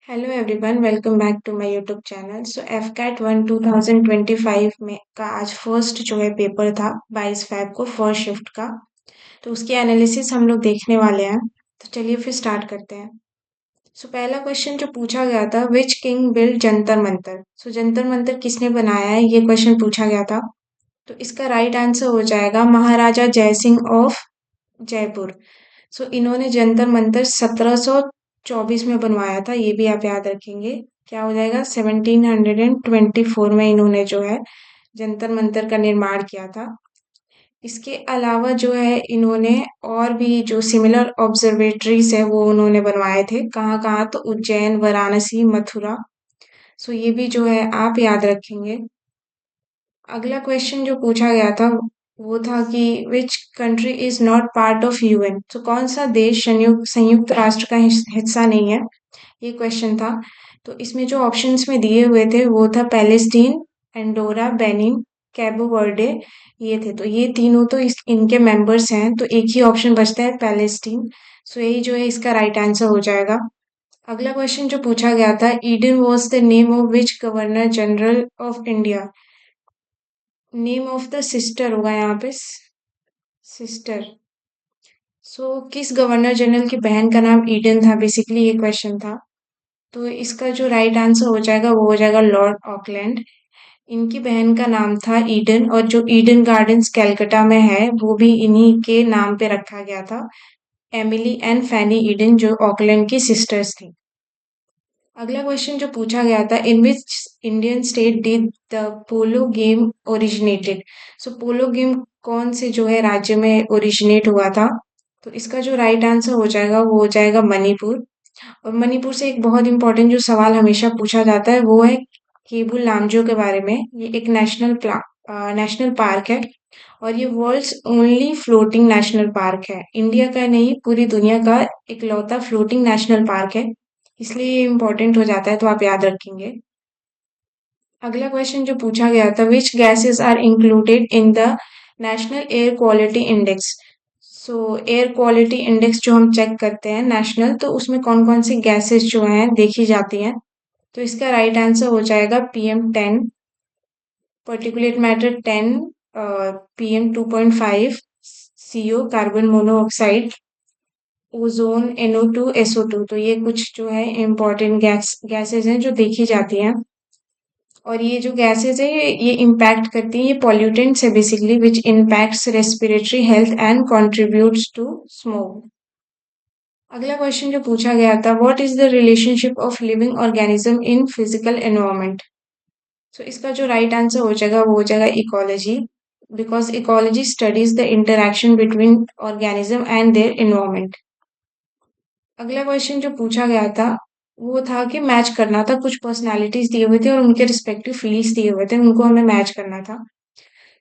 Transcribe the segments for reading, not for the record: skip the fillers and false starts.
Hello everyone, welcome back to my YouTube channel. So AFCAT 1 2025 में का आज first जो है पेपर था 22 फेब को फर्स्ट शिफ्ट का। तो उसकी एनालिसिस हम लोग देखने वाले हैं। तो चलिए फिर स्टार्ट करते हैं। सो पहला क्वेश्चन जो पूछा गया था, which king build Jantar Mantar. So Jantar Mantar किसने बनाया है, ये क्वेश्चन पूछा गया था। तो इसका राइट आंसर हो जाएगा महाराजा जयसिंह ऑफ जयपुर। सो इन्होंने जंतर मंतर 1724 में बनवाया था, ये भी आप याद रखेंगे। क्या हो जाएगा, 1724 में इन्होंने जो है जंतर मंतर का निर्माण किया था। इसके अलावा जो है इन्होंने और भी जो सिमिलर ऑब्जर्वेटरीज है वो उन्होंने बनवाए थे। कहाँ कहाँ, तो उज्जैन, वाराणसी, मथुरा। सो ये भी जो है आप याद रखेंगे। अगला क्वेश्चन जो पूछा गया था वो था कि which country is not part of UN. तो कौन सा देश संयुक्त संयुक्त राष्ट्र का हिस्सा नहीं है, ये क्वेश्चन था। तो इसमें जो ऑप्शंस में दिए हुए थे वो था पैलेस्टीन, एंडोरा, बेनिन, कैबो वर्डे। ये थे, तो ये तीनों तो इनके मेंबर्स हैं। तो एक ही ऑप्शन बचता है, पैलेस्टीन। सो यही जो है इसका राइट आंसर हो जाएगा। अगला क्वेश्चन जो पूछा गया था, Eden was the name of which governor general of India. Name of the sister होगा यहाँ पे, सिस्टर। सो किस गवर्नर जनरल की बहन का नाम ईडन था, बेसिकली ये क्वेश्चन था। तो इसका जो राइट आंसर हो जाएगा वो हो जाएगा लॉर्ड ऑकलैंड। इनकी बहन का नाम था ईडन, और जो ईडन गार्डन्स कैलकाटा में है वो भी इन्हीं के नाम पे रखा गया था। एमिली एंड फैनी ईडन जो ऑकलैंड की सिस्टर्स थी। अगला क्वेश्चन जो पूछा गया था, in which Indian state did the polo game originated. So polo game कौन से जो है राज्य में ओरिजिनेट हुआ था। तो इसका जो राइट आंसर हो जाएगा वो हो जाएगा मणिपुर। और मणिपुर से एक बहुत इंपॉर्टेंट जो सवाल हमेशा पूछा जाता है वो है केबुल लामजो के बारे में। ये एक नेशनल पार्क है, और ये world's only floating national park है। इंडिया का नहीं, पूरी दुनिया का इकलौता फ्लोटिंग नेशनल पार्क है, इसलिए ये इम्पोर्टेंट हो जाता है, तो आप याद रखेंगे। अगला क्वेश्चन जो पूछा गया था, which gases are included in the national air quality index. So air quality index जो हम चेक करते हैं नेशनल, तो उसमें कौन कौन सी गैसेस जो हैं देखी जाती हैं। तो इसका राइट आंसर हो जाएगा PM10, particulate matter 10, PM2.5, CO carbon monoxide, ozone NO2 SO2। तो ये कुछ जो है इम्पोर्टेंट गैसेस हैं जो देखी जाती हैं। और ये जो गैसेस है ये इम्पैक्ट करती हैं, ये पॉल्यूटेंट्स है basically, which impacts respiratory health and contributes to smoke. अगला क्वेश्चन जो पूछा गया था, what is the relationship of living organism in physical environment. So इसका जो राइट आंसर हो जाएगा वो हो जाएगा ecology, because ecology studies the interaction between organism and their environment. अगला क्वेश्चन जो पूछा गया था वो था कि मैच करना था, कुछ पर्सनालिटीज दिए हुए थे और उनके रिस्पेक्टिव फील्ड्स दिए हुए थे, उनको हमें मैच करना था।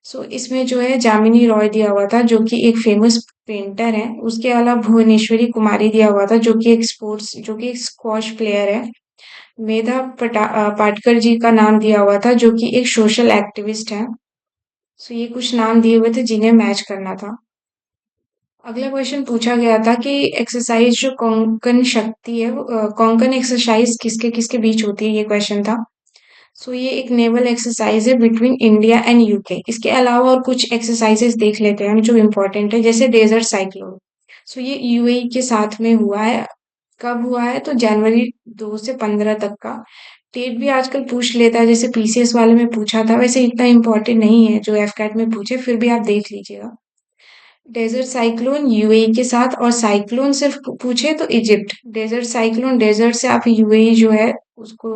सो इसमें जो है जामिनी रॉय दिया हुआ था जो कि एक फेमस पेंटर है। उसके अलावा भुवनेश्वरी कुमारी दिया हुआ था जो कि एक स्क्वॉश प्लेयर है। पाटकर जी का नाम दिया हुआ था जो कि एक सोशल एक्टिविस्ट है। सो ये कुछ नाम दिए हुए थे जिन्हें मैच करना था। अगला क्वेश्चन पूछा गया था कि एक्सरसाइज जो कोंकण शक्ति है कोंकण एक्सरसाइज किसके किसके बीच होती है, ये क्वेश्चन था। सो ये एक नेवल एक्सरसाइज है बिटवीन इंडिया एंड यूके। इसके अलावा और कुछ एक्सरसाइजेस देख लेते हैं हम जो इम्पोर्टेंट है, जैसे डेजर्ट साइक्लोन। सो ये यूएई के साथ में हुआ है। कब हुआ है, तो जनवरी 2 से 15 तक का। डेट भी आजकल पूछ लेता है, जैसे पीसीएस वाले में पूछा था, वैसे इतना इम्पोर्टेंट नहीं है जो एफकैट में पूछे, फिर भी आप देख लीजिएगा। डेजर्ट साइक्लोन यूएई के साथ, और साइक्लोन सिर्फ पूछे तो इजिप्ट। डेजर्ट साइक्लोन, डेजर्ट से आप यूएई जो है उसको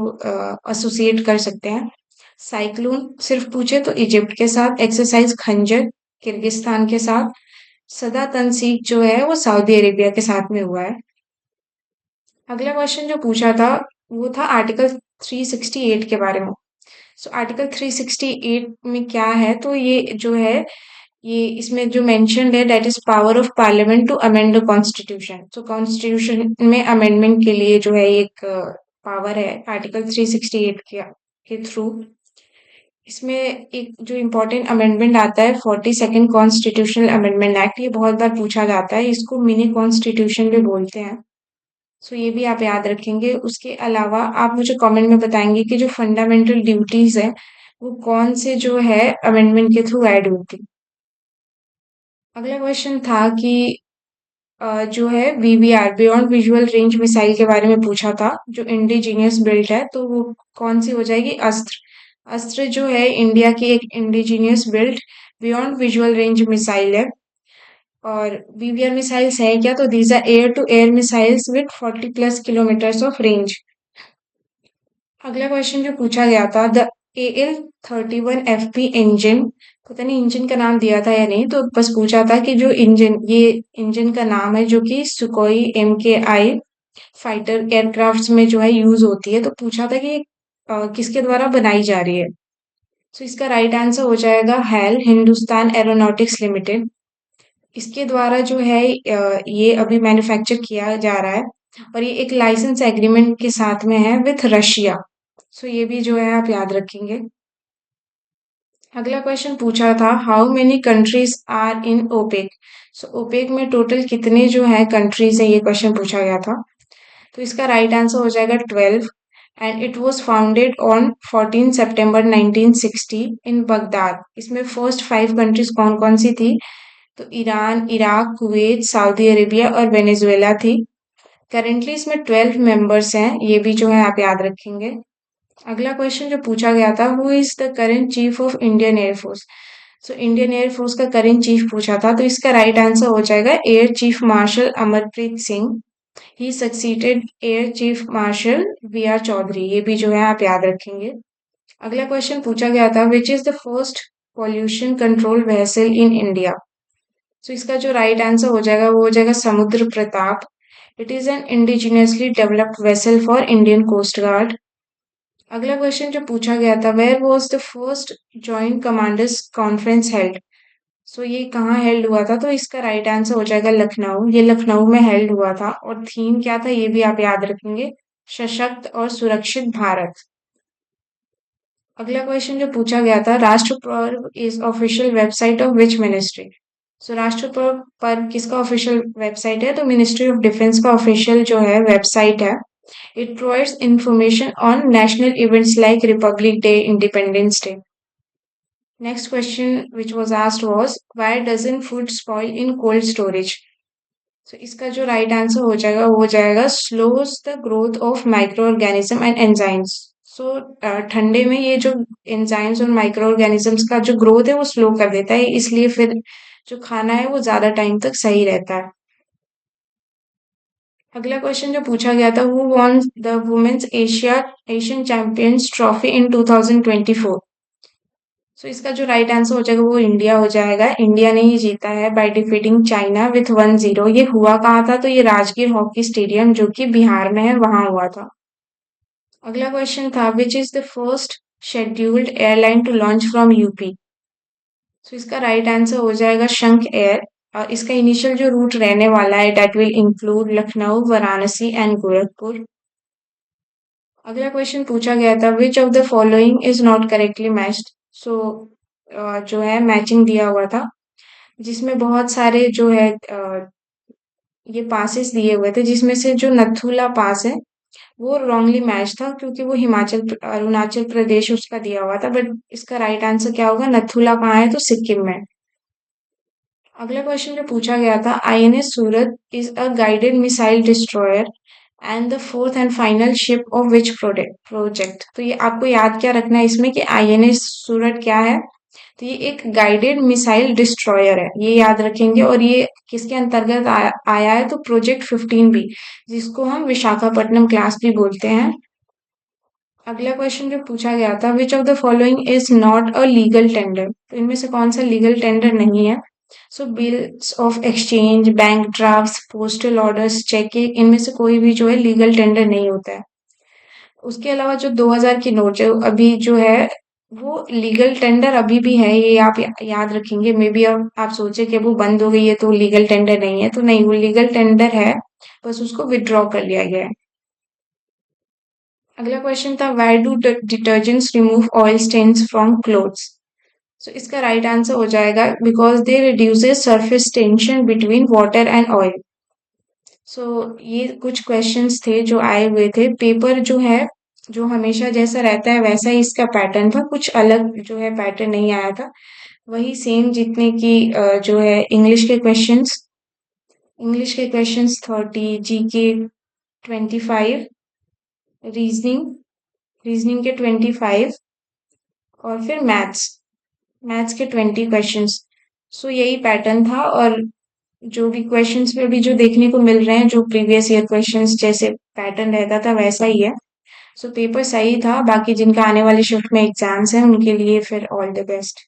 एसोसिएट कर सकते हैं। साइक्लोन सिर्फ पूछे तो इजिप्ट के साथ। एक्सरसाइज खंजर किर्गिस्तान के साथ। सदा तनसीक जो है वो सऊदी अरेबिया के साथ में हुआ है। अगला क्वेश्चन जो पूछा था वो था आर्टिकल 368 के बारे में। सो आर्टिकल 368 में क्या है, तो ये जो है ये इसमें जो मेंशन्ड है, that is power of parliament to amend the constitution. So constitution में अमेंडमेंट के लिए जो है एक पावर है आर्टिकल 368 के थ्रू। इसमें एक जो इम्पोर्टेंट अमेंडमेंट आता है 42nd कॉन्स्टिट्यूशनल अमेंडमेंट एक्ट, ये बहुत बार पूछा जाता है, इसको मिनी कॉन्स्टिट्यूशन भी बोलते हैं। सो ये भी आप याद रखेंगे। उसके अलावा आप मुझे कमेंट में बताएंगे कि जो फंडामेंटल ड्यूटीज है वो कौन से जो है अमेंडमेंट के थ्रू ऐड होती। अगला क्वेश्चन था कि जो है VVR beyond visual range missile के बारे में पूछा था, जो इंडिजीनियस बिल्ट है, तो वो कौन सी हो जाएगी? अस्त्र। अस्त्र जो है इंडिया की एक indigenous built beyond visual range missile है। और वीवीआर मिसाइल्स है क्या? तो these are air to air missiles with 40+ kilometres of range. अगला क्वेश्चन जो पूछा गया था, द AL-31FP इंजन, पता नहीं इंजन का नाम दिया था या नहीं, तो बस पूछा था कि जो इंजन, ये इंजन का नाम है जो कि सुकोई MKI फाइटर एयरक्राफ्ट्स में जो है यूज होती है, तो पूछा था कि किसके द्वारा बनाई जा रही है। तो इसका राइट आंसर हो जाएगा हैल, हिंदुस्तान एरोनॉटिक्स लिमिटेड। इसके द्वारा जो है ये अभी मैन्युफैक्चर किया जा रहा है, और ये एक लाइसेंस एग्रीमेंट के साथ में है विथ रशिया। सो ये भी जो है आप याद रखेंगे। अगला क्वेश्चन पूछा था, how many countries are in OPEC. So OPEC में टोटल कितने जो है कंट्रीज है, ये क्वेश्चन पूछा गया था। तो इसका राइट आंसर हो जाएगा 12, and it was founded on 14 September 1960 in Baghdad. इसमें फर्स्ट 5 कंट्रीज कौन कौन सी थी? तो Iran, Iraq, Kuwait, Saudi Arabia और वेनेजुएला थी। करेंटली इसमें 12 मेंबर्स हैं, ये भी जो है आप याद रखेंगे। अगला क्वेश्चन जो पूछा गया था, who is the current chief of Indian air force. So Indian air force का करेंट चीफ पूछा था, तो इसका राइट आंसर हो जाएगा air chief marshal Amarpreet Singh. He succeeded air chief marshal VR Chaudhari, ये भी जो है आप याद रखेंगे। अगला क्वेश्चन पूछा गया था, which is the first pollution control vessel in India. So इसका जो राइट आंसर हो जाएगा वो हो जाएगा Samudra Pratap. It is an indigenously developed vessel for Indian coast guard. अगला क्वेश्चन जो पूछा गया था, where was the first joint commanders conference held. So ये कहाँ हेल्ड हुआ था? तो इसका राइट आंसर हो जाएगा लखनऊ। ये लखनऊ में हेल्ड हुआ था, और थीम क्या था ये भी आप याद रखेंगे, सशक्त और सुरक्षित भारत। अगला क्वेश्चन जो पूछा गया था, Rashtra Parv is official website of which ministry. So Rashtra Parv किसका ऑफिशियल वेबसाइट है? तो मिनिस्ट्री ऑफ डिफेंस का ऑफिशियल जो है वेबसाइट है। It provides information on national events like Republic Day, Independence Day. Next question which was asked was, why doesn't food spoil in cold storage? So इसका जो right answer हो जाएगा वो हो जाएगा slows the growth of microorganism and enzymes. So ठंडे में ये जो enzymes और microorganisms का जो growth है वो slow कर देता है, इसलिए फिर जो खाना है वो ज्यादा टाइम तक सही रहता है। अगला क्वेश्चन जो पूछा गया था, who won the women's Asian champions trophy in 2024। So इसका जो राइट आंसर हो जाएगा वो इंडिया हो जाएगा। इंडिया ने ही जीता है बाय डिफीटिंग चाइना विथ 1-0। ये हुआ कहाँ था? तो ये राजगीर हॉकी स्टेडियम जो कि बिहार में है वहां हुआ था। अगला क्वेश्चन था, which is the first scheduled airline to launch from UP. So इसका राइट आंसर हो जाएगा शंख एयर। और इसका इनिशियल जो रूट रहने वाला है, that will include Lucknow, Varanasi and Gorakhpur. अगला क्वेश्चन पूछा गया था, which of the following is not correctly matched. So जो है मैचिंग दिया हुआ था, जिसमें बहुत सारे जो है ये पासेस दिए हुए थे, जिसमें से जो नथुला पास है वो रॉन्गली मैच था, क्योंकि वो अरुणाचल प्रदेश उसका दिया हुआ था। बट इसका राइट आंसर क्या होगा? नथुला कहाँ है? तो सिक्किम में। अगला क्वेश्चन जो पूछा गया था, INS Surat is a guided missile destroyer and the fourth and final ship of which project. तो ये आपको याद क्या रखना है इसमें कि INS सूरत क्या है? तो ये एक गाइडेड मिसाइल डिस्ट्रॉयर है, ये याद रखेंगे। और ये किसके अंतर्गत आया है? तो प्रोजेक्ट 15B, जिसको हम विशाखापट्टनम क्लास भी बोलते हैं। अगला क्वेश्चन जो पूछा गया था, which of the following is not a legal tender. तो इनमें से कौन सा लीगल टेंडर नहीं है? So bills of exchange, bank drafts, postal orders, cheque, इनमें से कोई भी जो है लीगल टेंडर नहीं होता है। उसके अलावा जो 2000 की नोट जो अभी जो है वो लीगल टेंडर अभी भी है, ये आप याद रखेंगे। मे बी अब आप सोचे कि वो बंद हो गई है तो लीगल टेंडर नहीं है, तो नहीं, वो लीगल टेंडर है, बस उसको विड्रॉ कर लिया गया है। अगला क्वेश्चन था, why do detergents remove oil stains from clothes. So इसका राइट आंसर हो जाएगा, because they reduces surface tension between water and oil. So ये कुछ क्वेश्चंस थे जो आए हुए थे। पेपर जो है, जो हमेशा जैसा रहता है वैसा ही इसका पैटर्न था, कुछ अलग जो है पैटर्न नहीं आया था। वही सेम जितने की जो है इंग्लिश के क्वेश्चंस 30, जीके 25, रीजनिंग रीजनिंग के 25 और फिर मैथ्स मैथ्स के 20 क्वेश्चंस। सो यही पैटर्न था। और जो भी क्वेश्चंस में भी जो देखने को मिल रहे हैं, जो प्रीवियस ईयर क्वेश्चंस जैसे पैटर्न रहता था वैसा ही है। सो पेपर सही था। बाकी जिनका आने वाले शिफ्ट में एग्जाम्स हैं उनके लिए फिर ऑल द बेस्ट।